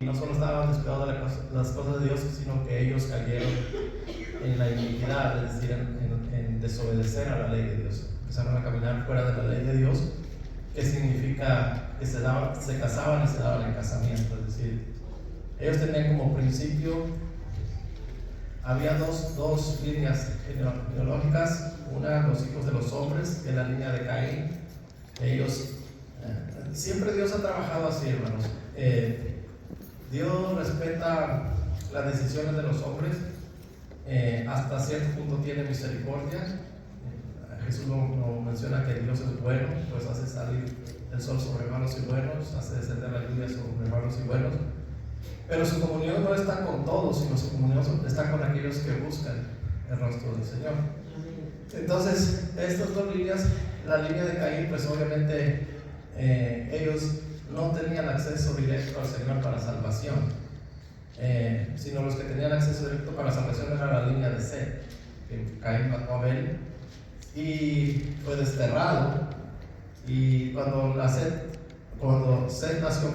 no solo estaban descuidando de las cosas de Dios, sino que ellos cayeron en la iniquidad, es decir, en desobedecer a la ley de Dios. Empezaron a caminar fuera de la ley de Dios, que significa que se casaban y se daban en casamiento. Es decir, ellos tenían como principio, había dos líneas genealógicas. Una, los hijos de los hombres, que es la línea de Caín. Ellos, siempre Dios ha trabajado así, hermanos. Dios respeta las decisiones de los hombres, hasta cierto punto tiene misericordia. Jesús no menciona que Dios es bueno, pues hace salir el sol sobre malos y buenos, hace descender la lluvia sobre malos y buenos. Pero su comunión no está con todos, sino su comunión está con aquellos que buscan el rostro del Señor. Entonces, estas dos líneas, la línea de Caín, pues obviamente ellos no tenían acceso directo al Señor para salvación, sino los que tenían acceso directo para salvación era la línea de Set, que Caín mató a Abel y fue desterrado. Y cuando Set nació,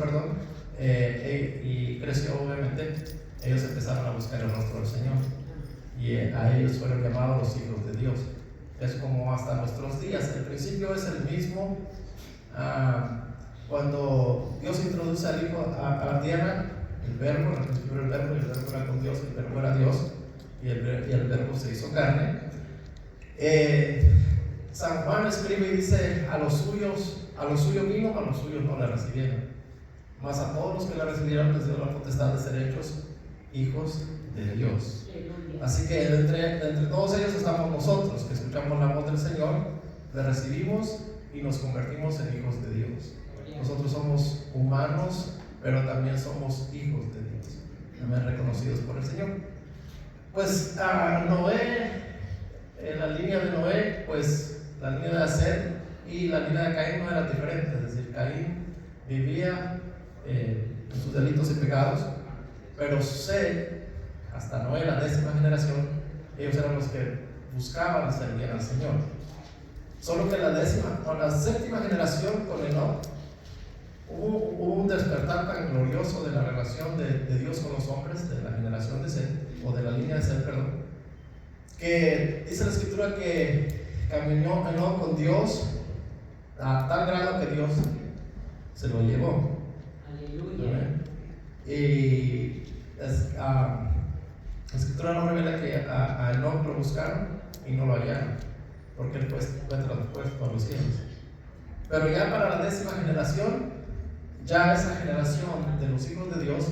y creció, obviamente, ellos empezaron a buscar el rostro del Señor, y a ellos fueron llamados los hijos de Dios. Es como hasta nuestros días. El principio es el mismo. Cuando Dios introduce al Hijo a la tierra, el verbo, al principio era el verbo, y el verbo era con Dios, el verbo era Dios, y el verbo se hizo carne. San Juan escribe y dice: a los suyos vino, a los suyos no le recibieron, mas a todos los que le recibieron les dio la potestad de ser hechos hijos de Dios. Así que entre todos ellos estamos nosotros, que escuchamos la voz del Señor, le recibimos y nos convertimos en hijos de Dios. Nosotros somos humanos, pero también somos hijos de Dios, también reconocidos por el Señor. Pues a Noé, en la línea de Noé, pues la línea de Set y la línea de Caín no eran diferentes. Es decir, Caín vivía en sus delitos y pecados, pero Set, hasta Noé, la 10ª generación, ellos eran los que buscaban y servían al Señor. Solo que la 7ª generación, con Enoc, hubo un despertar tan glorioso de la relación de Dios con los hombres, de la generación de Set, o de la línea de Set, que dice la Escritura que caminó Enoc con Dios a tal grado que Dios se lo llevó. Aleluya. Y la Escritura nos revela que a Enoc lo buscaron y no lo hallaron, porque él fue traspuesto a los cielos. Pero ya para la 10ª generación, ya esa generación de los hijos de Dios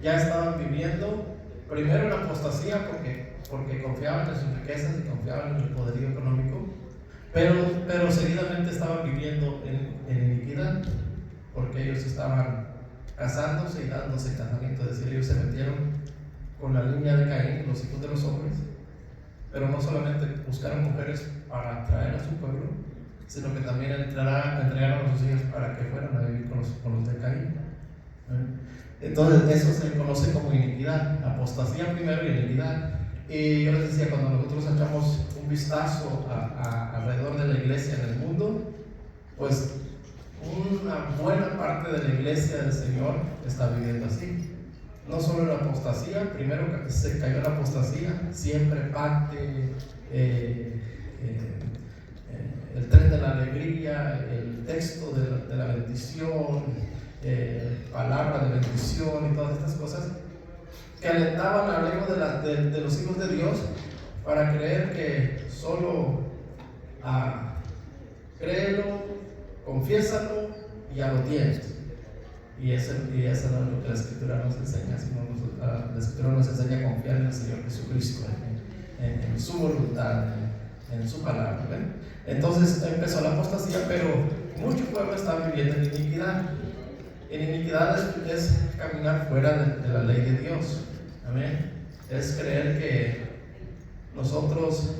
ya estaban viviendo primero en apostasía, porque confiaban en sus riquezas y confiaban en el poderío económico, pero seguidamente estaban viviendo en iniquidad, porque ellos estaban casándose y dándose en casamiento. Es decir, ellos se metieron con la línea de Caín, los hijos de los hombres, pero no solamente buscaron mujeres para atraer a su pueblo, sino que también entregaron a sus hijos para que fueran a vivir con los de Caín. Entonces eso se conoce como iniquidad, apostasía primero y iniquidad. Y yo les decía, cuando nosotros echamos un vistazo alrededor de la iglesia en el mundo, pues una buena parte de la iglesia del Señor está viviendo así. No solo en la apostasía, primero se cayó en la apostasía, siempre parte, el tren de la alegría, el texto de la bendición, palabra de bendición y todas estas cosas que alentaban al ego de los hijos de Dios para creer que solo créelo, confiésalo y ya lo tienes. Y eso no es lo que la Escritura nos enseña, sino la Escritura nos enseña a confiar en el Señor Jesucristo, en su voluntad, en su palabra. Entonces empezó la apostasía, pero mucho pueblo está viviendo en iniquidad. En iniquidad es caminar fuera de la ley de Dios. Amén. Es creer que nosotros,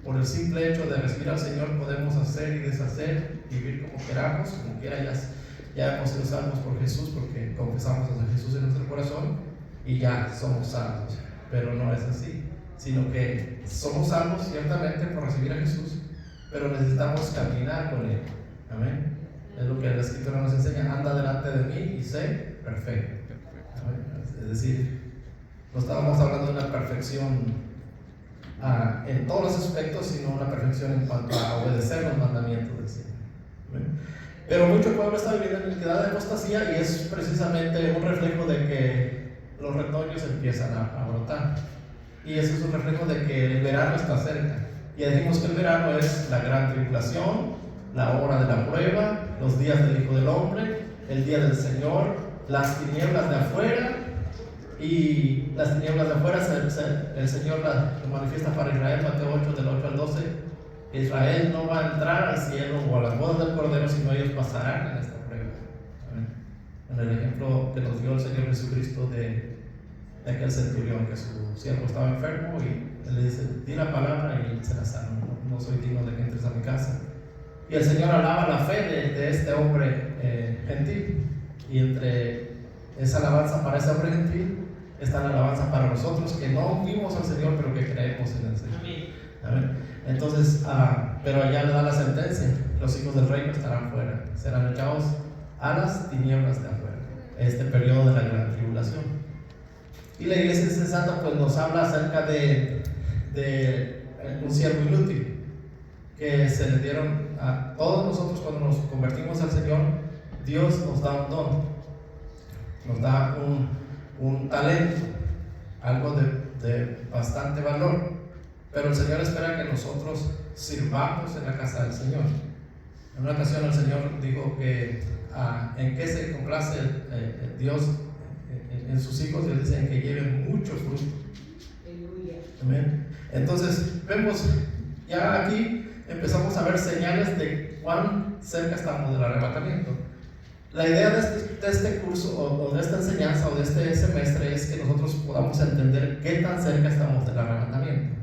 por el simple hecho de recibir al Señor, podemos hacer y deshacer, vivir como queramos, como quiera. Ya hemos sido salvos por Jesús, porque confesamos a Jesús en nuestro corazón y ya somos salvos. Pero no es así, sino que somos salvos ciertamente por recibir a Jesús, pero necesitamos caminar con Él. Amén. Es lo que la Escritura nos enseña: anda delante de mí y sé perfecto. decir, no estábamos hablando de una perfección en todos los aspectos, sino una perfección en cuanto a obedecer los mandamientos del Señor. Pero mucho pueblo está viviendo en iniquidad de apostasía, y es precisamente un reflejo de que los retoños empiezan a brotar. Y eso es un reflejo de que el verano está cerca. Ya dijimos que el verano es la gran tribulación, la hora de la prueba, los días del Hijo del Hombre, el día del Señor, las tinieblas de afuera. Y las tinieblas de afuera el Señor las manifiesta para Israel, Mateo 8, del 8 al 12. Israel no va a entrar al cielo o a las bodas del Cordero, sino ellos pasarán en esta prueba. En el ejemplo que nos dio el Señor Jesucristo de aquel centurión, que su siervo estaba enfermo y él le dice, di la palabra y él se la sana. No soy digno de que entres a mi casa. Y el Señor alaba la fe de este hombre gentil, y entre esa alabanza para ese hombre gentil está la alabanza para nosotros que no vimos al Señor pero que creemos en el Señor. Amén. Entonces, pero allá le da la sentencia: los hijos del reino estarán fuera, serán echados a las tinieblas de afuera, este periodo de la gran tribulación. Y la iglesia insensata pues nos habla acerca de un siervo inútil que se le dieron a todos nosotros cuando nos convertimos al Señor. Dios nos da un don, nos da un talento, algo de bastante valor, pero el Señor espera que nosotros sirvamos en la casa del Señor. En una ocasión el Señor dijo que en qué se complace Dios en sus hijos. Dios dice en que lleven mucho fruto. Amén. Entonces vemos ya aquí, empezamos a ver señales de cuán cerca estamos del arrebatamiento. La idea de este curso o de esta enseñanza o de este semestre es que nosotros podamos entender qué tan cerca estamos del arrebatamiento.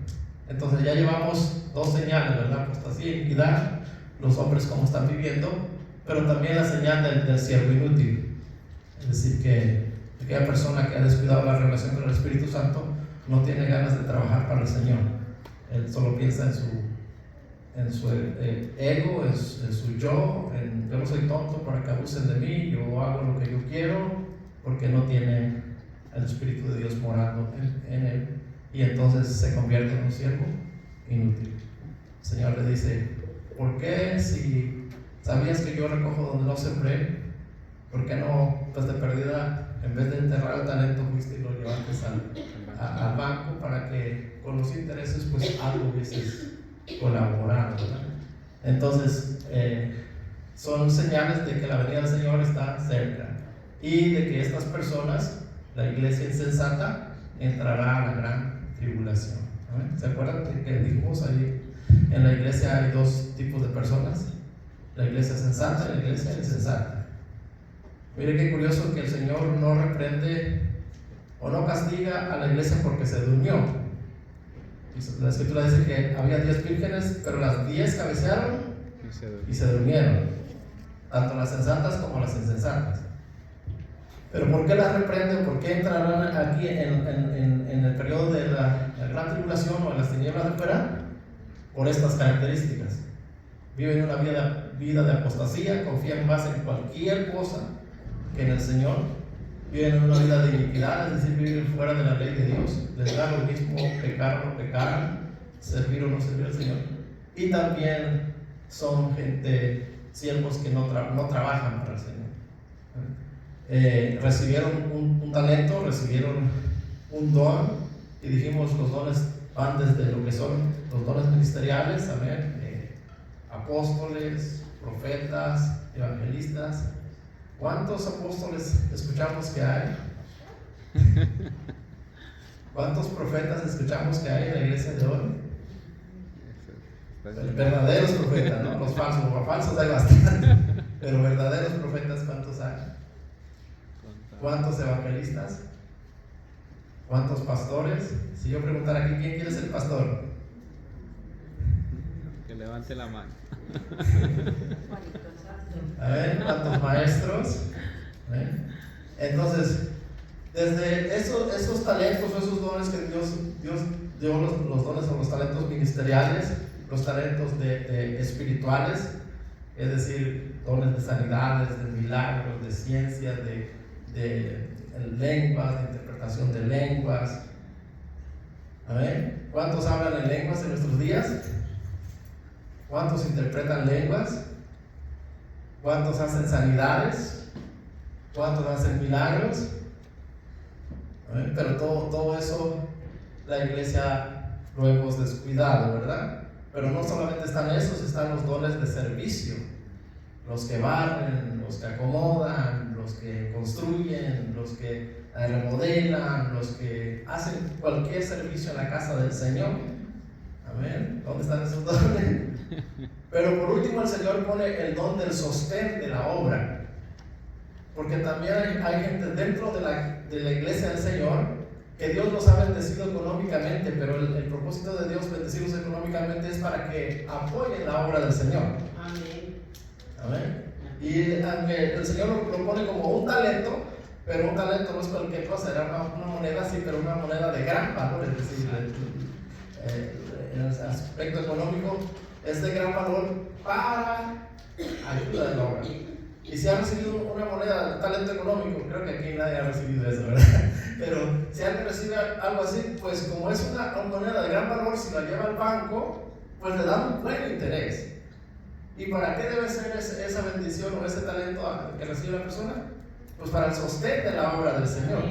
Entonces ya llevamos dos señales, ¿verdad? Apostasía y iniquidad, los hombres cómo están viviendo, pero también la señal del siervo inútil. Es decir, que aquella persona que ha descuidado la relación con el Espíritu Santo no tiene ganas de trabajar para el Señor. Él solo piensa en su ego, en su yo no soy tonto para que abusen de mí, yo hago lo que yo quiero, porque no tiene el Espíritu de Dios morando en él, y entonces se convierte en un siervo inútil. El Señor le dice: ¿por qué, si sabías que yo recojo donde no sembré, por qué no, pues de perdida, en vez de enterrar el talento, fuiste y lo llevaste al banco para que con los intereses pues algo hubieses colaborado, ¿verdad? Entonces son señales de que la venida del Señor está cerca y de que estas personas, la iglesia insensata, entrará a la gran tribulación. ¿Amén? ¿Se acuerdan que dijimos ahí? En la iglesia hay dos tipos de personas: la iglesia sensata y la iglesia insensata. Mire qué curioso que el Señor no reprende o no castiga a la iglesia porque se durmió. La escritura dice que había 10 vírgenes, pero las 10 cabecearon y se durmieron, tanto las sensatas como las insensatas. Pero ¿por qué las reprende? ¿Por qué entrarán aquí en el periodo de la gran tribulación o en las tinieblas de fuera? Por estas características: viven una vida de apostasía, confían más en cualquier cosa que en el Señor, viven una vida de iniquidad, es decir, viven fuera de la ley de Dios, les da lo mismo pecar o no pecar, servir o no servir al Señor, y también son siervos que no trabajan para el Señor. Recibieron un talento, recibieron un don, y dijimos los dones van desde lo que son los dones ministeriales, amén, apóstoles, profetas, evangelistas. ¿Cuántos apóstoles escuchamos que hay? ¿Cuántos profetas escuchamos que hay en la iglesia de hoy? Verdaderos profetas, ¿no? Los falsos hay bastantes, pero verdaderos profetas, ¿cuántos hay? ¿Cuántos evangelistas? ¿Cuántos pastores? Si yo preguntara aquí, ¿quién quiere ser pastor? Que levante la mano. A ver, ¿cuántos maestros? Entonces, desde esos talentos o esos dones que Dios dio, los dones o los talentos ministeriales, los talentos de espirituales, es decir, dones de sanidades, de milagros, de ciencias, en lenguas, de interpretación de lenguas. ¿Amén? ¿Cuántos hablan en lenguas en nuestros días? ¿Cuántos interpretan lenguas? ¿Cuántos hacen sanidades? ¿Cuántos hacen milagros? ¿Amén? Pero todo eso la iglesia lo hemos descuidado, ¿verdad? Pero no solamente están esos, están los dones de servicio. Los que barren, los que acomodan, los que construyen, los que remodelan, los que hacen cualquier servicio en la casa del Señor. Amén. ¿Dónde están esos dones? Pero por último el Señor pone el don del sostén de la obra. Porque también hay gente dentro de la iglesia del Señor que Dios los ha bendecido económicamente, pero el propósito de Dios bendecirlos económicamente es para que apoyen la obra del Señor. Amén. Amén. Y el Señor lo pone como un talento, pero un talento no es cualquier cosa, era una moneda así, pero una moneda de gran valor, es decir, en el aspecto económico es de gran valor para ayuda de la obra. Y si ha recibido una moneda de talento económico, creo que aquí nadie ha recibido eso, ¿verdad? Pero si alguien recibe algo así, pues como es una moneda de gran valor, si la lleva al banco, pues le da un buen interés. ¿Y para qué debe ser esa bendición o ese talento que recibe la persona? Pues para el sostén de la obra del Señor.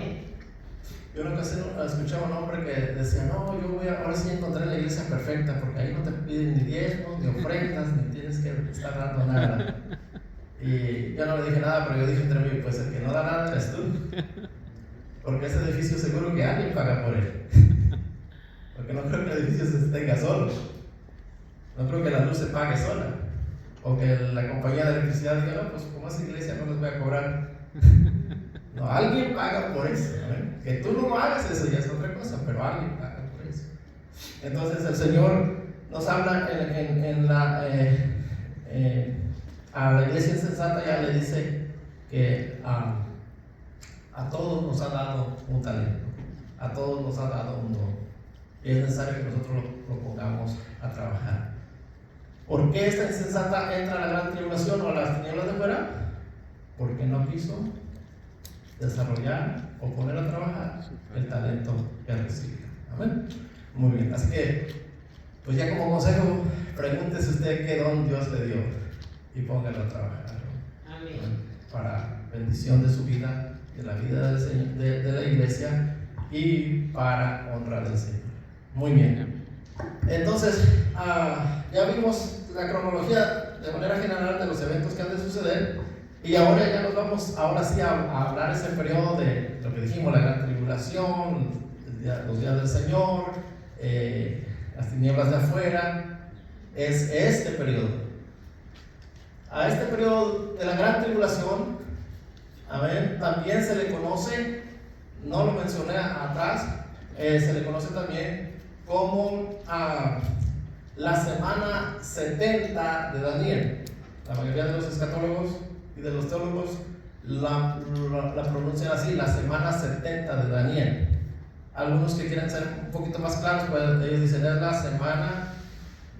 Yo una ocasión escuchaba a un hombre que decía, no, yo voy ahora sí encontré la iglesia perfecta, porque ahí no te piden ni diezmos, ni ofrendas, ni tienes que estar dando nada. Y yo no le dije nada, pero yo dije entre mí, pues el que no da nada eres tú. Porque ese edificio seguro que alguien paga por él. Porque no creo que el edificio se tenga solo. No creo que la luz se pague sola. O que la compañía de electricidad diga, no, pues como es iglesia no les voy a cobrar. No, alguien paga por eso, ¿no? Que tú no hagas eso ya es otra cosa, pero alguien paga por eso. Entonces el Señor nos habla a la iglesia insensata, ya le dice que a todos nos ha dado un talento, a todos nos ha dado un don, y es necesario que nosotros lo pongamos a trabajar. ¿Por qué esta insensata entra a la gran tribulación o a las tinieblas de fuera? Porque no quiso desarrollar o poner a trabajar el talento que recibió. Amén. Muy bien, así que pues ya como consejo, pregúntese usted qué don Dios le dio y póngalo a trabajar. Amén. Para bendición de su vida, de la vida de la iglesia y para honrar al Señor. Muy bien. Entonces, ya vimos la cronología de manera general de los eventos que han de suceder, y ahora ya nos vamos, ahora sí, a hablar ese periodo de lo que dijimos, la gran tribulación, los días del Señor, las tinieblas de afuera. Es este periodo. A este periodo de la gran tribulación, amén, también se le conoce, no lo mencioné atrás, se le conoce también como la semana 70 de Daniel. La mayoría de los escatólogos y de los teólogos la pronuncian así, la semana 70 de Daniel. Algunos que quieren ser un poquito más claros, pues ellos dicen es la semana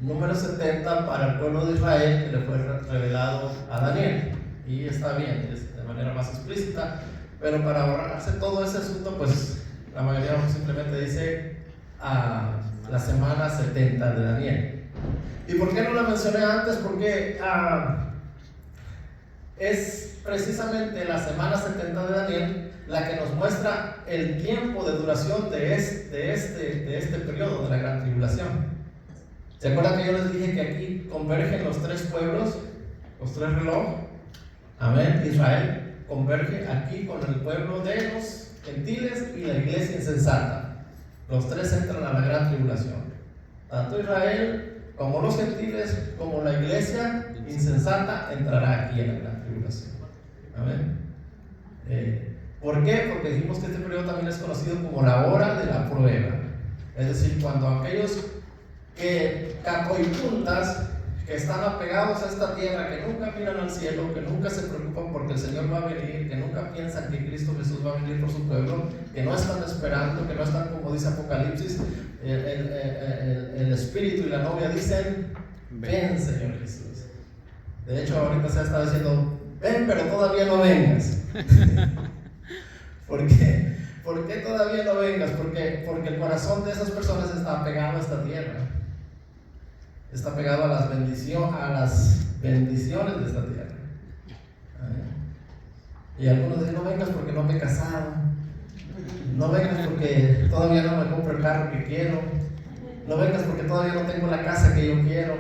número 70 para el pueblo de Israel que le fue revelado a Daniel. Y está bien, es de manera más explícita, pero para ahorrarse todo ese asunto, pues la mayoría simplemente dice la semana 70 de Daniel. ¿Y por qué no la mencioné antes? Porque es precisamente la semana 70 de Daniel la que nos muestra el tiempo de duración de este periodo de la gran tribulación. ¿Se acuerdan que yo les dije que aquí convergen los tres pueblos, los tres relojes? Amén. Israel converge aquí con el pueblo de los gentiles y la iglesia insensata. Los tres entran a la gran tribulación. Tanto Israel como los gentiles como la iglesia insensata entrará aquí en la gran tribulación. Amén. ¿Por qué? Porque dijimos que este periodo también es conocido como la hora de la prueba. Es decir, cuando aquellos que cacoypuntas, que están apegados a esta tierra, que nunca miran al cielo, que nunca se preocupan porque el Señor va a venir, que nunca piensan que Cristo Jesús va a venir por su pueblo, que no están esperando, que no están, como dice Apocalipsis, el Espíritu y la novia dicen, ven Señor Jesús. De hecho ahorita se está diciendo, ven pero todavía no vengas. ¿Por qué? ¿Por qué todavía no vengas? Porque el corazón de esas personas está pegado a esta tierra. Está pegado a las bendiciones de esta tierra. Y algunos dicen, no vengas porque no me he casado. No vengas porque todavía no me compro el carro que quiero. No vengas porque todavía no tengo la casa que yo quiero.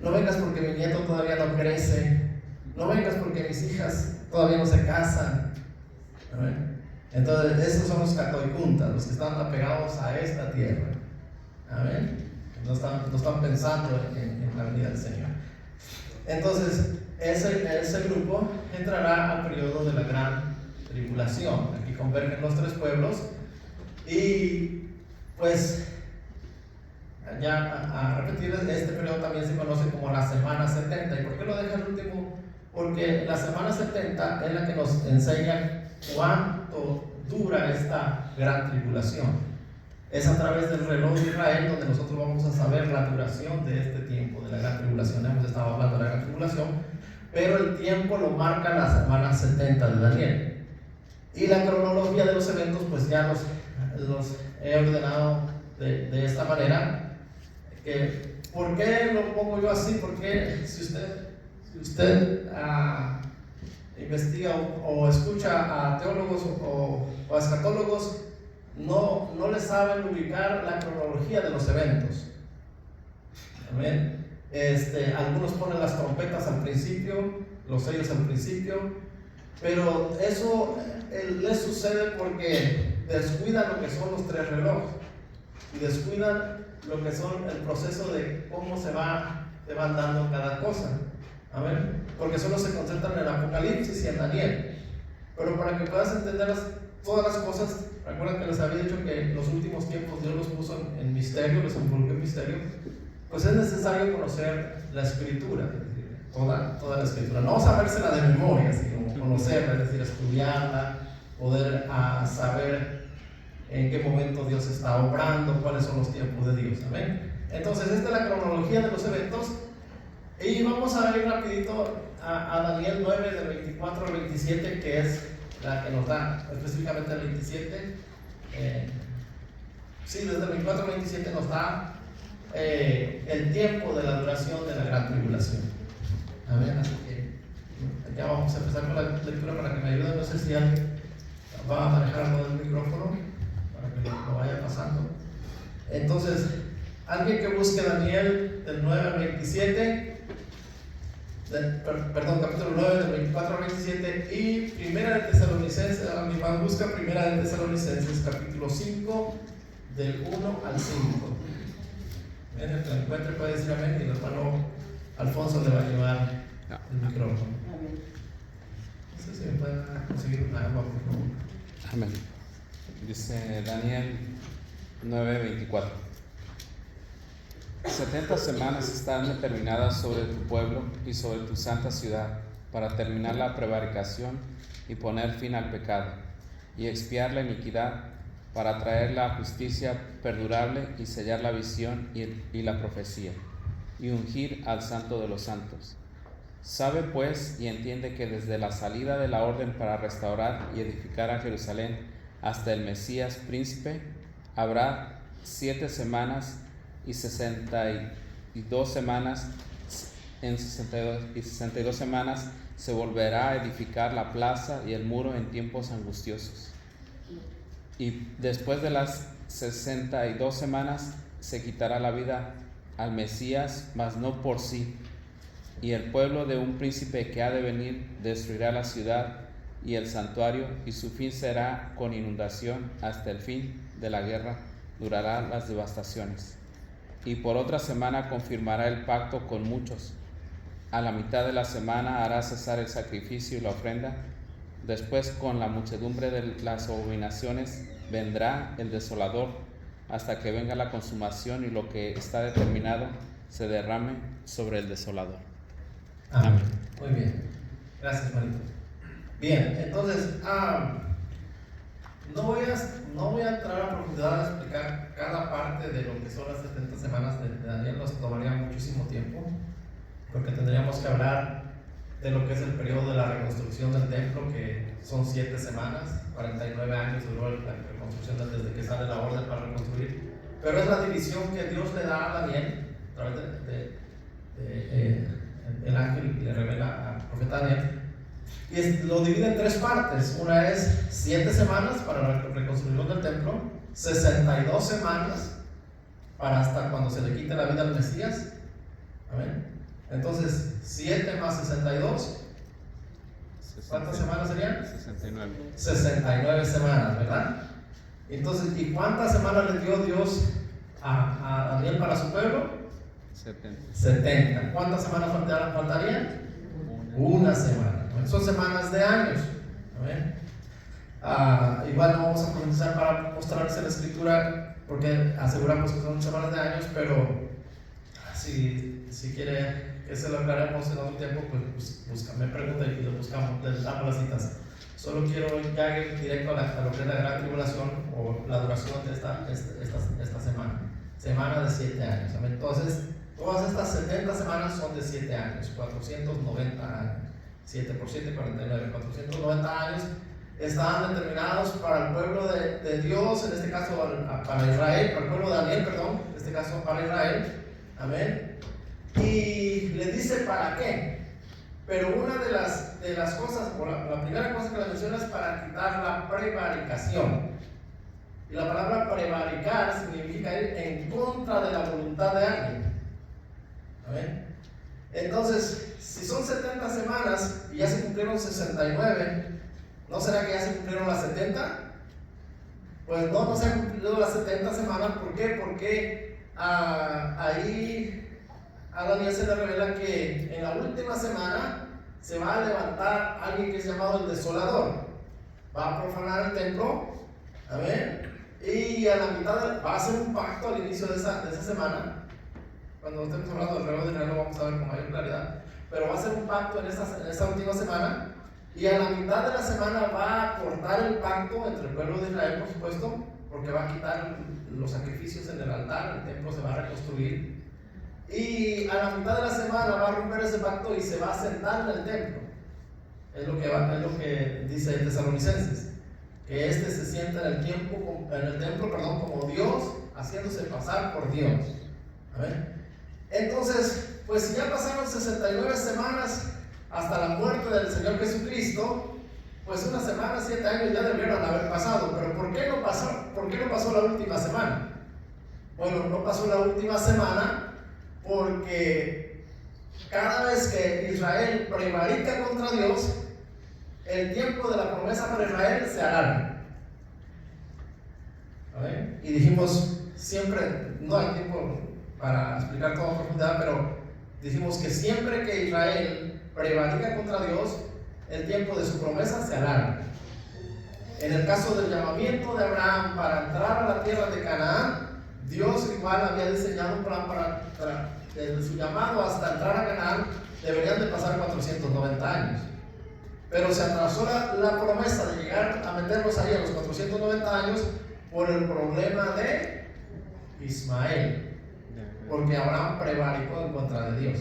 No vengas porque mi nieto todavía no crece. No vengas porque mis hijas todavía no se casan. ¿Amén? Entonces, esos son los catoicuntas, los que están apegados a esta tierra. Amén. No están pensando en la venida del Señor. Entonces, ese grupo entrará al periodo de la gran tribulación. Aquí convergen los tres pueblos. Y pues, ya a repetir, este periodo también se conoce como la semana 70. ¿Y por qué lo deja el último? Porque la semana 70 es la que nos enseña cuánto dura esta gran tribulación. Es a través del reloj de Israel donde nosotros vamos a saber la duración de este tiempo, de la gran tribulación. Hemos estado hablando de la gran tribulación, pero el tiempo lo marca la semana 70 de Daniel. Y la cronología de los eventos, pues ya los he ordenado de esta manera. ¿Por qué lo pongo yo así? Porque si usted investiga o escucha a teólogos o a escatólogos, no le saben ubicar la cronología de los eventos. Amén. Algunos ponen las trompetas al principio, los sellos al principio, pero eso les sucede porque descuidan lo que son los tres relojes y descuidan lo que son el proceso de cómo se van dando cada cosa. Amén. Porque solo se concentran en el Apocalipsis y en Daniel. Pero para que puedas entender todas las cosas, recuerden que les había dicho que los últimos tiempos Dios los puso en misterio, los envolvió en misterio. Pues es necesario conocer la Escritura, es decir, toda la Escritura. No sabérsela de memoria, sino conocerla, es decir, estudiarla, poder saber en qué momento Dios está obrando, cuáles son los tiempos de Dios. Amén. Entonces, esta es la cronología de los eventos. Y vamos a ir rapidito a Daniel 9, del 24 al 27, que es la que nos da específicamente el 27. Sí, desde el 24 al 27 nos da el tiempo de la duración de la gran tribulación. Amén. Así que ya vamos a empezar con la lectura para que me ayuden. No sé si alguien va a manejar algo del micrófono para que lo vaya pasando. Entonces, alguien que busque Daniel del 9 al 27. Capítulo 9 del 24 al 27 y Primera de Tesalonicenses, mi hermano busca Primera de Tesalonicenses capítulo 5 del 1 al 5. El que lo encuentre puede decir amén y el hermano Alfonso le va a llevar el micrófono. No sé si me pueden conseguir una agua, por favor. Amén. Dice Daniel 9:24. 70 semanas están determinadas sobre tu pueblo y sobre tu santa ciudad para terminar la prevaricación y poner fin al pecado y expiar la iniquidad, para traer la justicia perdurable y sellar la visión y la profecía y ungir al santo de los santos. Sabe pues y entiende que desde la salida de la orden para restaurar y edificar a Jerusalén hasta el Mesías príncipe habrá 7 semanas y 62 semanas. En 62 semanas se volverá a edificar la plaza y el muro en tiempos angustiosos. Y después de las 62 semanas se quitará la vida al Mesías, mas no por sí. Y el pueblo de un príncipe que ha de venir destruirá la ciudad y el santuario, y su fin será con inundación hasta el fin de la guerra. Durarán las devastaciones. Y por otra semana confirmará el pacto con muchos. A la mitad de la semana hará cesar el sacrificio y la ofrenda. Después, con la muchedumbre de las abominaciones, vendrá el desolador, hasta que venga la consumación y lo que está determinado se derrame sobre el desolador. Amén. Muy bien. Gracias, Marito. Bien, entonces, no voy a entrar a profundidad a explicar cada parte de lo que son las 70 semanas de Daniel. Nos tomaría muchísimo tiempo, porque tendríamos que hablar de lo que es el periodo de la reconstrucción del templo, que son 7 semanas, 49 años duró la reconstrucción desde que sale la orden para reconstruir. Pero es la división que Dios le da a Daniel a través el ángel le revela al profeta Daniel. Y lo divide en 3 partes. Una es 7 semanas para la reconstrucción del templo, 62 semanas para hasta cuando se le quite la vida al Mesías. Amén. Entonces, 7 más 62. ¿Cuántas semanas serían? 69. 69 semanas, ¿verdad? Entonces, ¿y cuántas semanas le dio Dios a Daniel para su pueblo? 70. ¿Cuántas semanas faltarían? Una semana. Son semanas de años. Igual no vamos a comenzar para mostrarles en la escritura porque aseguramos que son semanas de años, pero si quiere que se lo aclaremos en otro tiempo, pues me pregunta y lo buscamos, le damos las citas. Solo quiero ya ir directo a lo que es la gran tribulación o la duración de esta semana. Semana de 7 años. Entonces, todas estas 70 semanas son de 7 años, 490 años. 7 por 7, 49, 490 años estaban determinados para el pueblo de Dios, en este caso para Israel, para el pueblo de Daniel, perdón, en este caso para Israel. Amén. Y le dice para qué. Pero una de las cosas, o la primera cosa que le menciona es para quitar la prevaricación. Y la palabra prevaricar significa ir en contra de la voluntad de alguien. Amén. Entonces, si son 70 semanas y ya se cumplieron 69, ¿no será que ya se cumplieron las 70? Pues no se han cumplido las 70 semanas. ¿Por qué? Porque ahí a Daniel se le revela que en la última semana se va a levantar alguien que es llamado el desolador. Va a profanar el templo. Amén. Y a la mitad va a hacer un pacto al inicio de esa semana. Cuando estemos hablando del reloj de Israel lo vamos a ver con mayor claridad. Pero va a hacer un pacto en esta última semana. Y a la mitad de la semana va a cortar el pacto entre el pueblo de Israel, por supuesto, porque va a quitar los sacrificios en el altar, el templo se va a reconstruir. Y a la mitad de la semana va a romper ese pacto y se va a sentar en el templo. Es lo que dice el Tesalonicenses, que se sienta en el templo, como Dios, haciéndose pasar por Dios. ¿Amén? Entonces, pues si ya pasaron 69 semanas hasta la muerte del Señor Jesucristo, pues una semana, 7 años ya debieron haber pasado. Pero ¿por qué no pasó la última semana? Bueno, no pasó la última semana porque cada vez que Israel prevarica contra Dios, el tiempo de la promesa para Israel se alarga. ¿Amén? Y dijimos siempre, no hay tiempo para explicar todo en profundidad, pero dijimos que siempre que Israel prevarica contra Dios, el tiempo de su promesa se alarga. En el caso del llamamiento de Abraham para entrar a la tierra de Canaán, Dios igual había diseñado un plan desde su llamado hasta entrar a Canaán, deberían de pasar 490 años. Pero se atrasó la promesa de llegar a meterlos ahí a los 490 años por el problema de Ismael. Porque Abraham prevaricó en contra de Dios.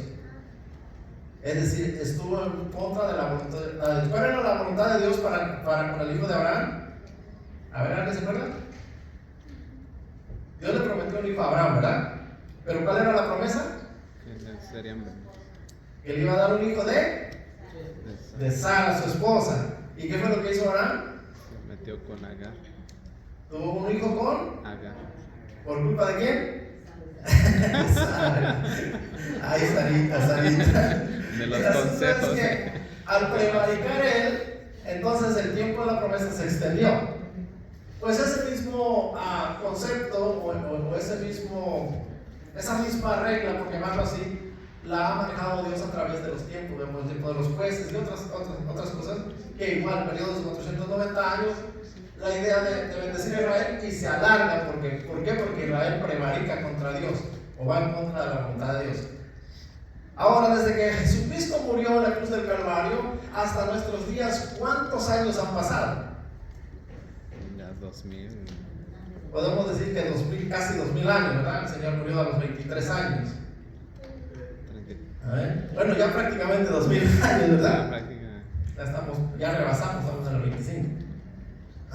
Es decir, estuvo en contra de la voluntad de Dios. ¿Cuál era la voluntad de Dios para con el hijo de Abraham? A ver, ¿alguien se acuerda? Dios le prometió un hijo a Abraham, ¿verdad? Pero ¿cuál era la promesa? Que le iba a dar un hijo de Sara, su esposa. ¿Y qué fue lo que hizo Abraham? Se metió con Agar. Tuvo un hijo con Agar. ¿Por culpa de quién? Ay, Sarita. De los consejos. Es que al prevaricar él, entonces el tiempo de la promesa se extendió. Pues ese mismo concepto o esa misma regla, por llamarlo así, la ha manejado Dios a través de los tiempos. Vemos el tiempo de los jueces y otras cosas, que igual, periodos de 490 años, la idea de bendecir a Israel y se alarga. ¿Por qué? Porque Israel prevarica contra Dios o va en contra de la voluntad de Dios. Ahora, desde que Jesucristo murió en la cruz del Calvario hasta nuestros días, ¿cuántos años han pasado? Ya 2000. Podemos decir que casi 2000 años, ¿verdad? El Señor murió a los 23 años. Bueno, ya prácticamente 2000 años, ¿verdad? Ya rebasamos, estamos en los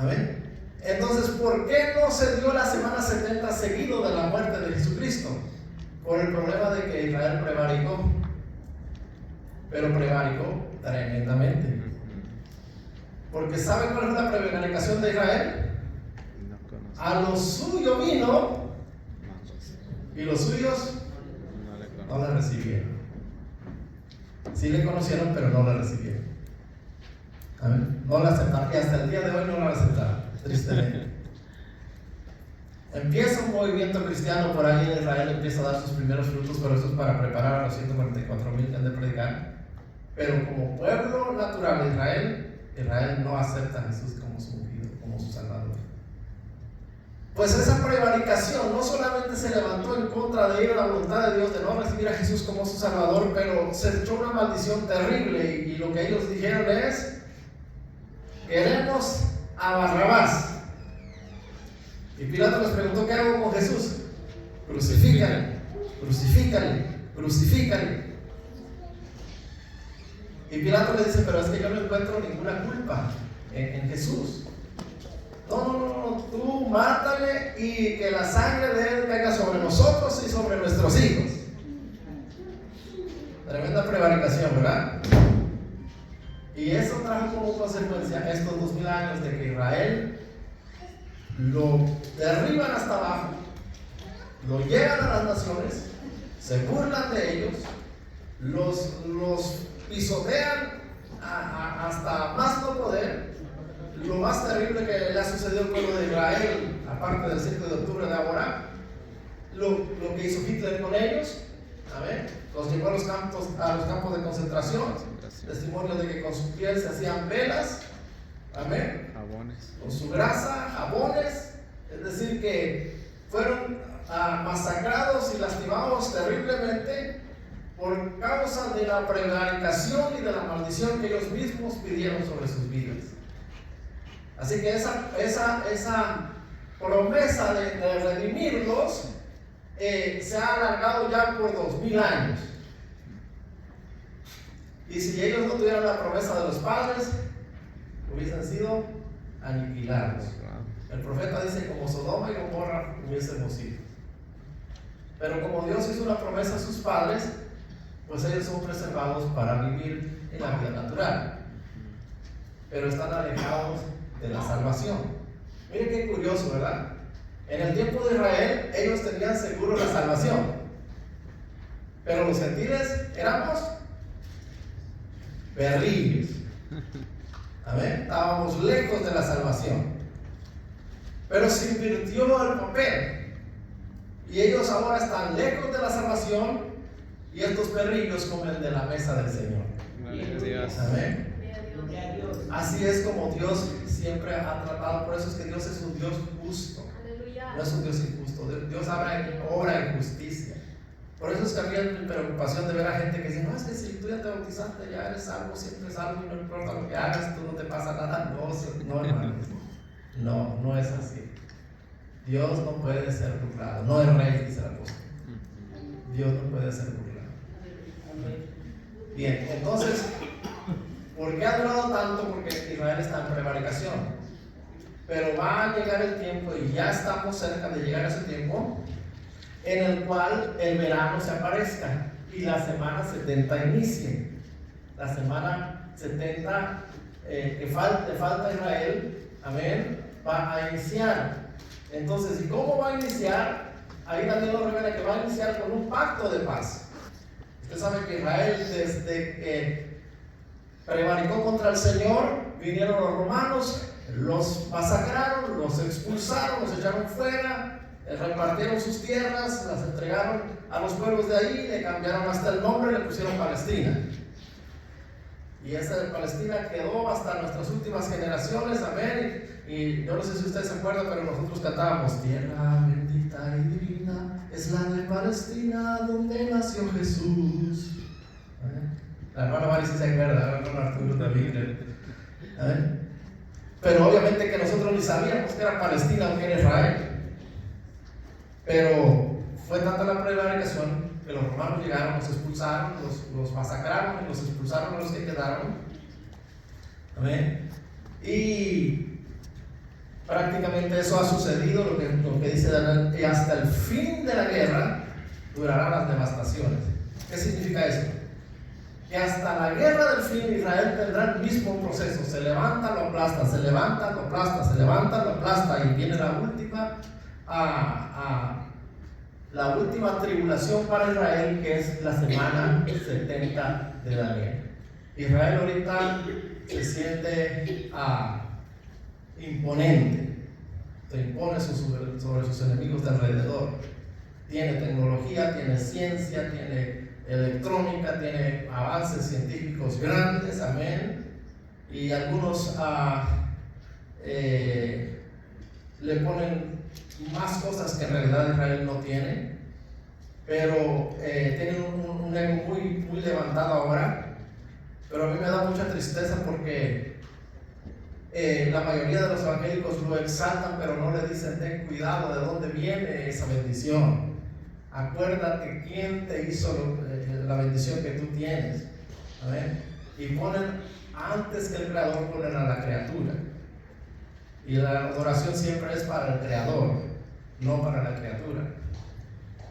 Amén. Entonces, ¿por qué no se dio la semana 70 seguido de la muerte de Jesucristo? Por el problema de que Israel prevaricó. Pero prevaricó tremendamente. Porque ¿sabe cuál es la prevaricación de Israel? A lo suyo vino y los suyos no le recibieron. Sí le conocieron, pero no le recibieron. Amén. No la aceptaron. Y hasta el día de hoy no la aceptaron, tristemente. Empieza un movimiento cristiano por ahí en Israel, empieza a dar sus primeros frutos, pero eso es para preparar a los 144,000 que han de predicar. Pero como pueblo natural de Israel no acepta a Jesús como su ungido, como su Salvador. Pues esa prevaricación no solamente se levantó en contra de ir a la voluntad de Dios de no recibir a Jesús como su Salvador, pero se echó una maldición terrible y lo que ellos dijeron es: queremos a Barrabás. Y Pilato les preguntó: ¿qué hago con Jesús? Crucifícale, crucifícale, crucifícale. Y Pilato le dice: pero es que yo no encuentro ninguna culpa en Jesús. No, tú mátale y que la sangre de él caiga sobre nosotros y sobre nuestros hijos. Tremenda prevaricación, ¿verdad? Y eso trajo como consecuencia estos 2000 años de que Israel lo derriban hasta abajo, lo llevan a las naciones, se burlan de ellos, los pisotean hasta más no poder. Lo más terrible que le ha sucedido al pueblo de Israel, aparte del 7 de octubre de ahora, lo que hizo Hitler con ellos, ¿amén? Los llevó a los campos de concentración, testimonio de que con su piel se hacían velas, ¿amén? Jabones. Con su grasa, jabones, es decir, que fueron masacrados y lastimados terriblemente por causa de la prevaricación y de la maldición que ellos mismos pidieron sobre sus vidas. Así que esa promesa de redimirlos se ha alargado ya por 2000 años. Y si ellos no tuvieran la promesa de los padres, hubiesen sido aniquilados. El profeta dice: como Sodoma y Gomorra hubiésemos sido. Pero como Dios hizo una promesa a sus padres, pues ellos son preservados para vivir en la vida natural. Pero están alejados de la salvación. Miren qué curioso, ¿verdad? En el tiempo de Israel ellos tenían seguro la salvación, pero los gentiles éramos perrillos. Amén. Estábamos lejos de la salvación, pero se invirtió el papel y ellos ahora están lejos de la salvación y estos perrillos comen de la mesa del Señor. Amén. Así es como Dios siempre ha tratado. Por eso es que Dios es un Dios justo. No es un Dios injusto. Dios obra en justicia. Por eso es que había mi preocupación de ver a gente que dice: no, es que si tú ya te bautizaste, ya eres salvo, siempre salvo, y no importa lo que hagas, tú no te pasa nada. No, hermano. No es así. Dios no puede ser burlado. No es rey, dice el apóstol. Dios no puede ser burlado. Bien, entonces, ¿por qué ha durado tanto? Porque Israel está en prevaricación. Pero va a llegar el tiempo, y ya estamos cerca de llegar a ese tiempo, en el cual el verano se aparezca y la semana 70 inicie. La semana 70 que falta a Israel, amén, va a iniciar. Entonces, ¿y cómo va a iniciar? Ahí Daniel nos revela que va a iniciar con un pacto de paz. Usted sabe que Israel, desde que prevaricó contra el Señor, vinieron los romanos, los masacraron, los expulsaron, los echaron fuera, repartieron sus tierras, las entregaron a los pueblos de ahí, le cambiaron hasta el nombre, le pusieron Palestina. Y esa de Palestina quedó hasta nuestras últimas generaciones, amén. Y yo no sé si ustedes se acuerdan, pero nosotros cantábamos: tierra bendita y divina es la de Palestina, donde nació Jesús. La hermana Mari sí se acuerda, la hermana Arturo también. Pero obviamente que nosotros ni sabíamos que era Palestina o que era Israel. Pero fue tanta la prevaricación que los romanos llegaron, los expulsaron, los masacraron y los expulsaron a los que quedaron. Amén. Y Prácticamente eso ha sucedido, lo que dice Daniel, y hasta el fin de la guerra durarán las devastaciones. ¿Qué significa eso? Que hasta la guerra del fin Israel tendrá el mismo proceso: se levanta, lo aplasta, se levanta, lo aplasta, se levanta, lo aplasta, y viene la última tribulación para Israel, que es la semana 70 de Daniel. Israel ahorita se siente imponente, se impone sobre sus enemigos de alrededor. Tiene tecnología, tiene ciencia, tiene electrónica, tiene avances científicos grandes, amén. Y algunos le ponen más cosas que en realidad Israel no tiene, pero tienen un ego muy, muy levantado ahora. Pero a mí me da mucha tristeza porque la mayoría de los evangélicos lo exaltan, pero no le dicen: ten cuidado de dónde viene esa bendición. Acuérdate quién te hizo la bendición que tú tienes. ¿Amén? Y ponen antes que el Creador, ponen a la criatura. Y la adoración siempre es para el Creador, no para la criatura.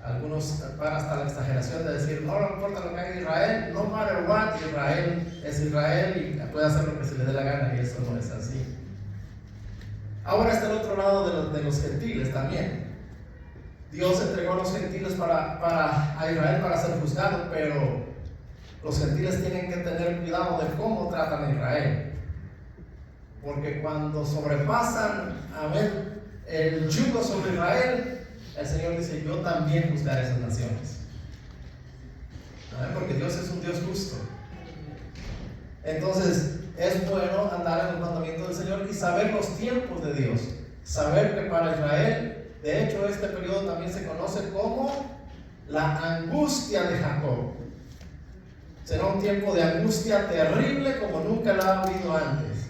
Algunos van hasta la exageración de decir: no importa lo que haga Israel, no matter what, Israel es Israel y puede hacer lo que se le dé la gana, y eso no es así. Ahora está el otro lado de los gentiles también. Dios entregó a los gentiles a Israel para ser juzgado, pero los gentiles tienen que tener cuidado de cómo tratan a Israel, porque cuando sobrepasan, amén, el yugo sobre Israel, el Señor dice: yo también juzgaré esas naciones. Porque Dios es un Dios justo. Entonces es bueno andar en los mandamientos del Señor y saber los tiempos de Dios. Saber que para Israel, de hecho, este periodo también se conoce como la angustia de Jacob. Será un tiempo de angustia terrible como nunca la ha habido antes.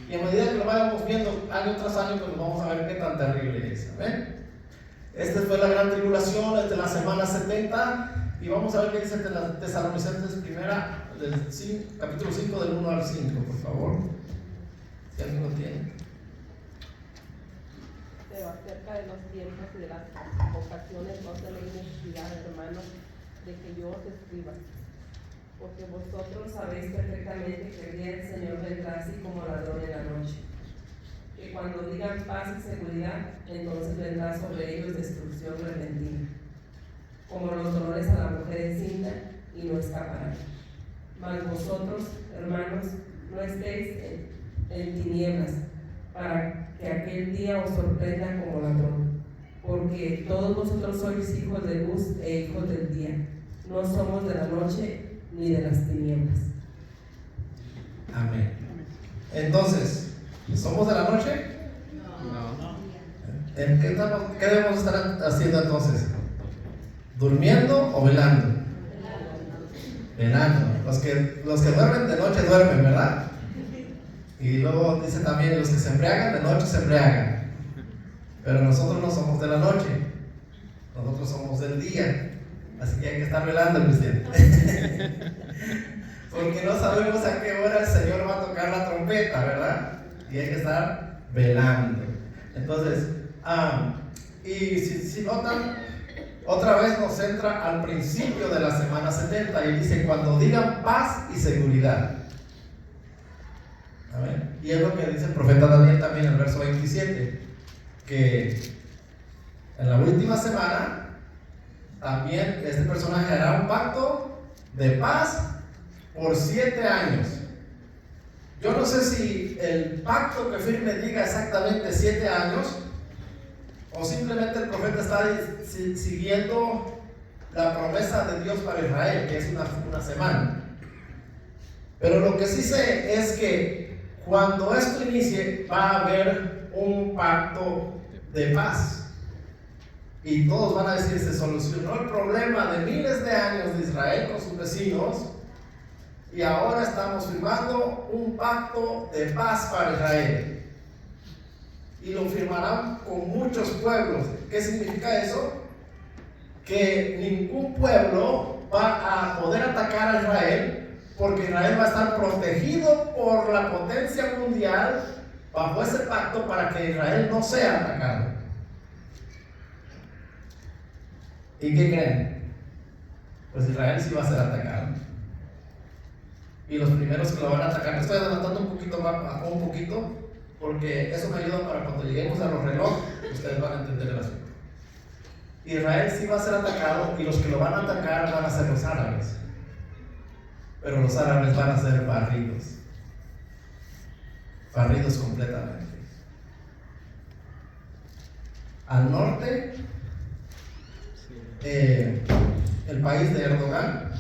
Y a medida que lo vayamos viendo año tras año, pues vamos a ver qué tan terrible es. ¿Ven? Esta fue la gran tribulación, esta es la semana 70, y vamos a ver qué dice Tesalonicenses primera, capítulo 5, del 1 al 5, por favor, si alguien lo tiene. Pero acerca de los tiempos y de las ocasiones no tenéis necesidad, hermanos, de que yo os escriba, porque vosotros sabéis perfectamente que el día del Señor vendrá así como ladrón en la noche. Que cuando digan paz y seguridad, entonces vendrá sobre ellos destrucción repentina, como los dolores a la mujer encinta, y no escaparán. Mas vosotros, hermanos, no estéis en tinieblas, para que aquel día os sorprenda como ladrón, porque todos vosotros sois hijos de luz e hijos del día, no somos de la noche ni de las tinieblas. Amén. Entonces, ¿somos de la noche? No. ¿En qué debemos estar haciendo entonces? ¿Durmiendo o velando? Velando. Los que duermen de noche duermen, ¿verdad? Y luego dice también: los que se embriagan de noche se embriagan. Pero nosotros no somos de la noche, nosotros somos del día. Así que hay que estar velando, Cristian. Porque no sabemos a qué hora el Señor va a tocar la trompeta, ¿verdad? Y hay que estar velando. Entonces, y si notan, otra vez nos centra al principio de la semana 70 y dice: cuando digan paz y seguridad. ¿Amén? Y es lo que dice el profeta Daniel también en el verso 27, que en la última semana también este personaje hará un pacto de paz por 7 años. Yo no sé si el pacto que firme diga exactamente 7 años, o simplemente el profeta está siguiendo la promesa de Dios para Israel, que es una semana. Pero lo que sí sé es que cuando esto inicie va a haber un pacto de paz. Y todos van a decir: se solucionó el problema de miles de años de Israel con sus vecinos, y ahora estamos firmando un pacto de paz para Israel. Y lo firmarán con muchos pueblos. ¿Qué significa eso? Que ningún pueblo va a poder atacar a Israel, porque Israel va a estar protegido por la potencia mundial bajo ese pacto para que Israel no sea atacado. ¿Y qué creen? Pues Israel sí va a ser atacado. Y los primeros que lo van a atacar, estoy adelantando un poquito más, un poquito, porque eso me ayuda para cuando lleguemos a los relojes, ustedes van a entender el asunto. Israel sí va a ser atacado y los que lo van a atacar van a ser los árabes. Pero los árabes van a ser barridos completamente. Al norte, el país de Erdogan,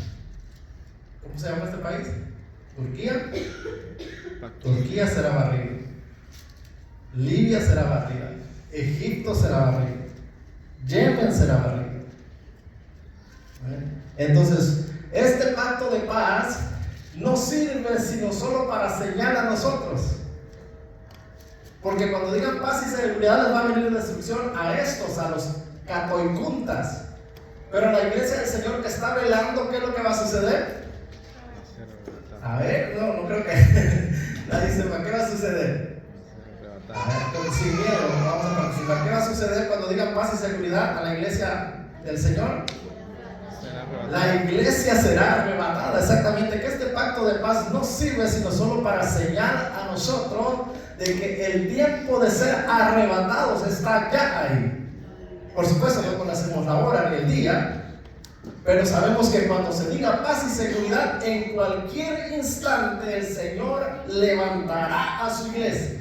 ¿cómo se llama este país? Turquía será barrido. Libia será barrida. Egipto será barrido. Yemen será barrido. Entonces, este pacto de paz no sirve sino solo para señalar a nosotros. Porque cuando digan paz y seguridad les va a venir destrucción a estos, a los catoicuntas. Pero la iglesia del Señor que está velando, ¿qué es lo que va a suceder? A ver, no creo que nadie sepa qué va a suceder. A ver, sin miedo, vamos a participar. ¿Qué va a suceder cuando digan paz y seguridad a la iglesia del Señor? La iglesia será arrebatada, exactamente. Que este pacto de paz no sirve sino solo para señalar a nosotros de que el tiempo de ser arrebatados está ya ahí. Por supuesto, no conocemos la hora ni el día, pero sabemos que cuando se diga paz y seguridad, en cualquier instante el Señor levantará a su iglesia.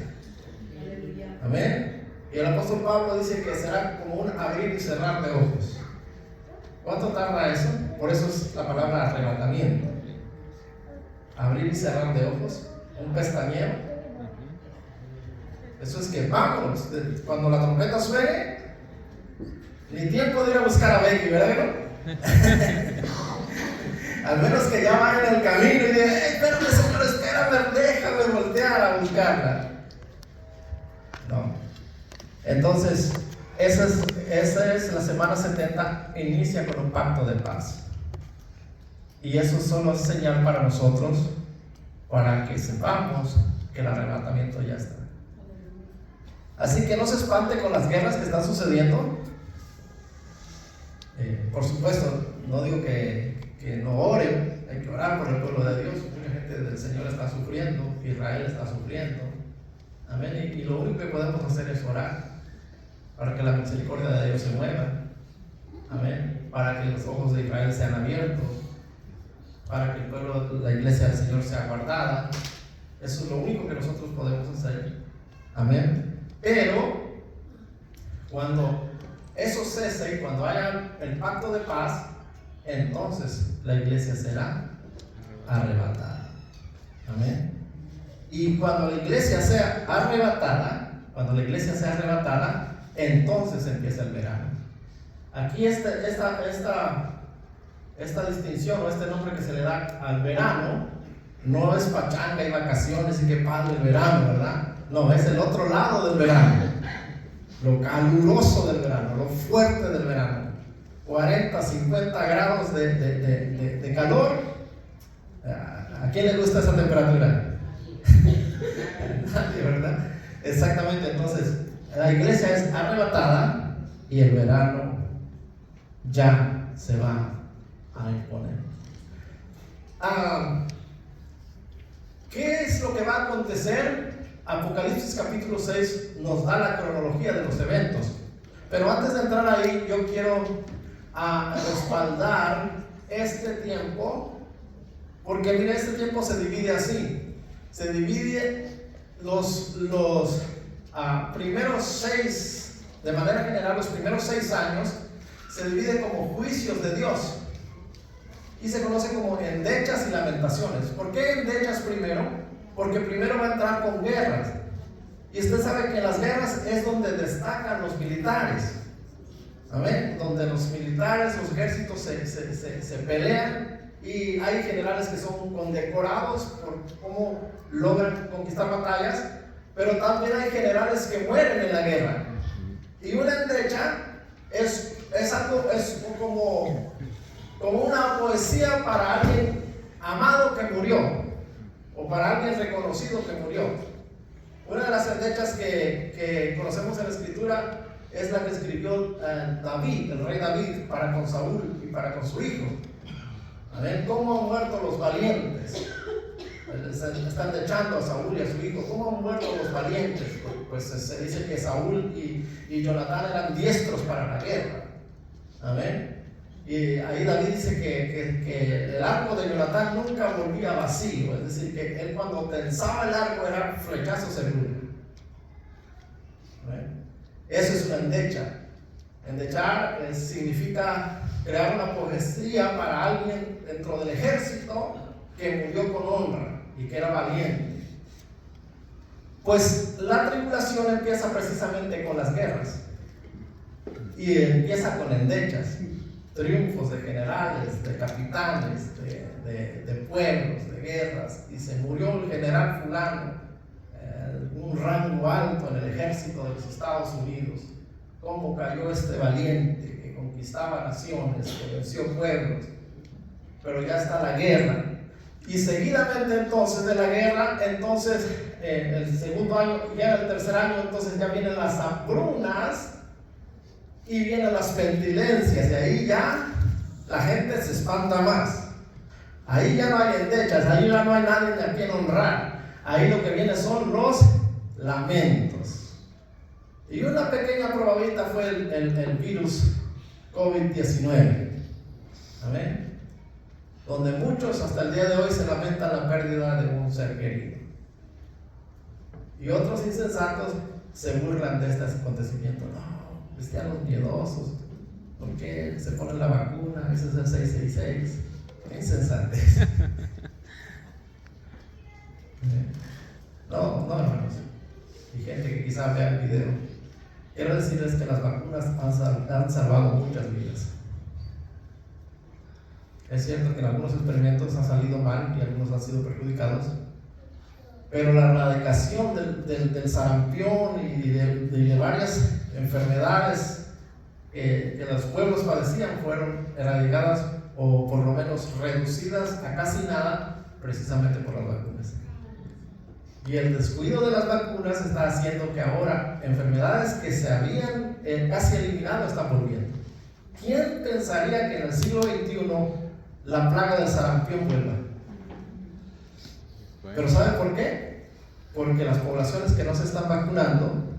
Amén. Y el apóstol Pablo dice que será como un abrir y cerrar de ojos. ¿Cuánto tarda eso? Por eso es la palabra arrebatamiento. Abrir y cerrar de ojos, un pestañeo. Eso es que vámonos. Cuando la trompeta suene, ni tiempo de ir a buscar a Becky, ¿verdad que no? Al menos que ya vaya en el camino y diga, espérame, Señor, espérame, déjame voltear a buscarla. No. Entonces, esa es la semana 70, inicia con un pacto de paz. Y eso solo es señal para nosotros, para que sepamos que el arrebatamiento ya está. Así que no se espante con las guerras que están sucediendo. Por supuesto, no digo que no oren, hay que orar por el pueblo de Dios. Mucha gente del Señor está sufriendo, Israel está sufriendo. Amén. Y lo único que podemos hacer es orar para que la misericordia de Dios se mueva. Amén. Para que los ojos de Israel sean abiertos, para que el pueblo, la iglesia del Señor sea guardada. Eso es lo único que nosotros podemos hacer. Amén. Pero cuando eso cese y cuando haya el pacto de paz, entonces la iglesia será arrebatada. Amén. Y cuando la iglesia sea arrebatada, entonces empieza el verano. Aquí esta distinción o este nombre que se le da al verano no es pachanga y vacaciones y qué padre el verano, ¿verdad? No, es el otro lado del verano, lo caluroso del verano, lo fuerte del verano. 40, 50 grados de calor. ¿A quién le gusta esa temperatura? Nadie, ¿verdad? Exactamente. Entonces la iglesia es arrebatada y el verano ya se va a imponer. ¿Qué es lo que va a acontecer? Apocalipsis capítulo 6 nos da la cronología de los eventos, pero antes de entrar ahí yo quiero respaldar este tiempo, porque mire, este tiempo se divide así. Se divide los primeros 6, de manera general, los primeros 6 años se divide como juicios de Dios y se conoce como endechas y lamentaciones. ¿Por qué endechas primero? Porque primero va a entrar con guerras, y usted sabe que en las guerras es donde destacan los militares. Amén. Donde los militares, los ejércitos se pelean, y hay generales que son condecorados por cómo logran conquistar batallas, pero también hay generales que mueren en la guerra. Y una endecha es algo, es como una poesía para alguien amado que murió, o para alguien reconocido que murió. Una de las endechas que conocemos en la Escritura es la que escribió David, el rey David, para con Saúl y para con su hijo. ¿Ven cómo han muerto los valientes? Están echando a Saúl y a su hijo. ¿Cómo han muerto los valientes? Pues se dice que Saúl y Jonatán eran diestros para la guerra. Amén. Y ahí David dice que el arco de Jonatán nunca volvía vacío. Es decir, que él cuando tensaba el arco era flechazo seguro. ¿Amén? Eso es una endecha. Endechar significa crear una profecía para alguien dentro del ejército que murió con honra y que era valiente. Pues la tribulación empieza precisamente con las guerras y empieza con endechas, triunfos de generales, de capitanes, de pueblos, de guerras. Y se murió el general fulano, un rango alto en el ejército de los Estados Unidos. Cómo cayó este valiente que conquistaba naciones, que venció pueblos. Pero ya está la guerra. Y seguidamente entonces de la guerra, entonces en el segundo año, ya en el tercer año, entonces ya vienen las hambrunas y vienen las pestilencias. Y ahí ya la gente se espanta más. Ahí ya no hay endechas, ahí ya no hay nadie a quien honrar. Ahí lo que viene son los lamentos. Y una pequeña probadita fue el virus COVID-19. Amén. Donde muchos hasta el día de hoy se lamentan la pérdida de un ser querido. Y otros insensatos se burlan de este acontecimiento. No, cristianos miedosos. ¿Por qué se ponen la vacuna? Ese es el 666. Qué insensatez. No, hermanos. Y gente que quizás vea el video. Quiero decirles que las vacunas han salvado muchas vidas. Es cierto que en algunos experimentos han salido mal y algunos han sido perjudicados, pero la erradicación del sarampión y de varias enfermedades que los pueblos padecían fueron erradicadas o por lo menos reducidas a casi nada precisamente por las vacunas. Y el descuido de las vacunas está haciendo que ahora enfermedades que se habían casi eliminado están volviendo. ¿Quién pensaría que en el siglo XXI la plaga del sarampión vuelva? ¿Pero saben por qué? Porque las poblaciones que no se están vacunando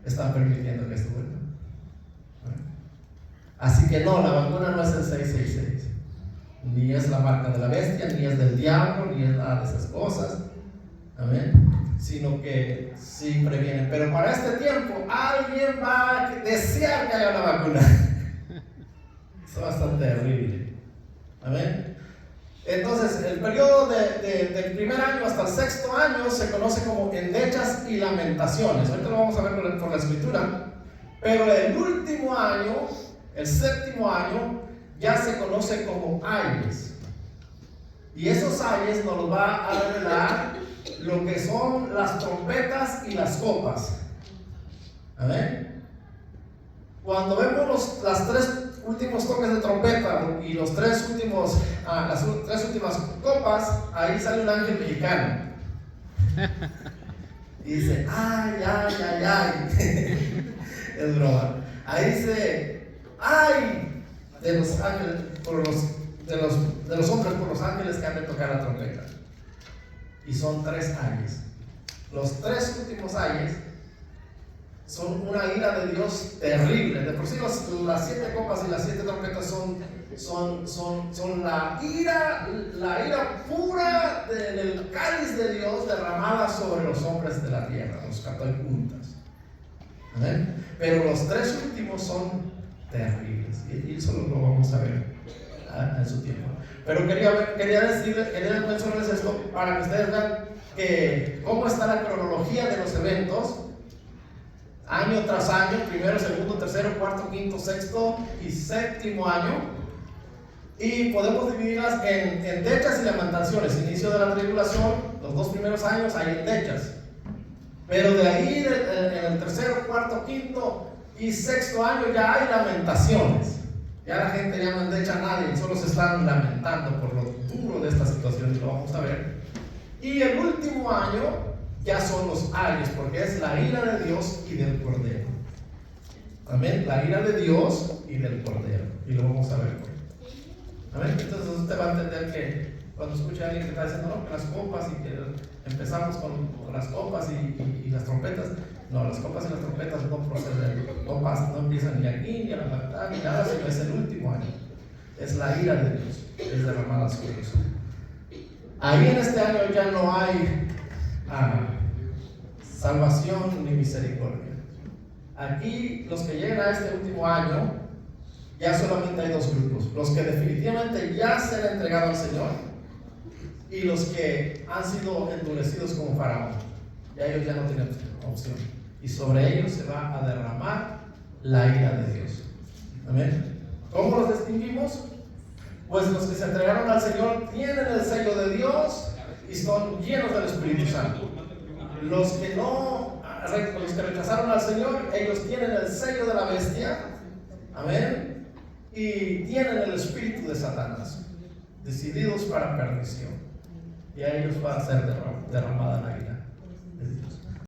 están permitiendo que esto vuelva. Así que no, la vacuna no es el 666, ni es la marca de la bestia, ni es del diablo, ni es nada de esas cosas. Amén. Sino que sí previenen. Pero para este tiempo alguien va a desear que haya una vacuna. Eso es bastante terrible. Amén. Entonces el periodo del primer año hasta el sexto año se conoce como endechas y lamentaciones. Ahorita lo vamos a ver por la escritura. Pero el último año, el séptimo año, ya se conoce como ayes. Y esos ayes nos los va a revelar lo que son las trompetas y las copas. Amén. Cuando vemos los tres últimos toques de trompeta y las tres últimas copas, ahí sale un ángel mexicano y dice ay, ay, ay, ay. Es broma. Ahí dice ay de los ángeles de los hombres por los ángeles que han de tocar la trompeta. Y son 3 ayes. Los 3 últimos ayes son una ira de Dios terrible. De por sí las 7 copas y las 7 trompetas son la ira pura del cáliz de Dios derramada sobre los hombres de la tierra, los catapultas. ¿Ven? Pero los 3 últimos son terribles. Y eso lo vamos a ver en su tiempo. Pero quería mencionarles esto para que ustedes vean que cómo está la cronología de los eventos año tras año, primero, segundo, tercero, cuarto, quinto, sexto y séptimo año, y podemos dividirlas en endechas y lamentaciones. Inicio de la tribulación, los 2 primeros años hay endechas, pero de ahí en el tercero, cuarto, quinto y sexto año ya hay lamentaciones. Ya la gente ya no endecha a nadie, solo se están lamentando por lo duro de esta situación, y lo vamos a ver. Y el último año ya son los ayes, porque es la ira de Dios y del Cordero. Amén. La ira de Dios y del Cordero. Y lo vamos a ver. Amén. Entonces usted va a entender que cuando escucha a alguien que está diciendo, no, que las copas y que empezamos con las copas y las trompetas. No, las copas y las trompetas no proceden, no empiezan ni aquí, ni a la mitad, ni nada, sino es el último año. Es la ira de Dios, es derramada sobre Jesús. Ahí en este año ya no hay salvación ni misericordia. Aquí los que llegan a este último año, ya solamente hay dos grupos: los que definitivamente ya se han entregado al Señor y los que han sido endurecidos como Faraón. Ya ellos ya no tienen opción, y sobre ellos se va a derramar la ira de Dios. Amén. ¿Cómo los distinguimos? Pues los que se entregaron al Señor tienen el sello de Dios y son llenos del Espíritu Santo. Los que rechazaron al Señor, ellos tienen el sello de la bestia. Amén. Y tienen el espíritu de Satanás, decididos para perdición. Y a ellos va a ser derramada la ira de Dios.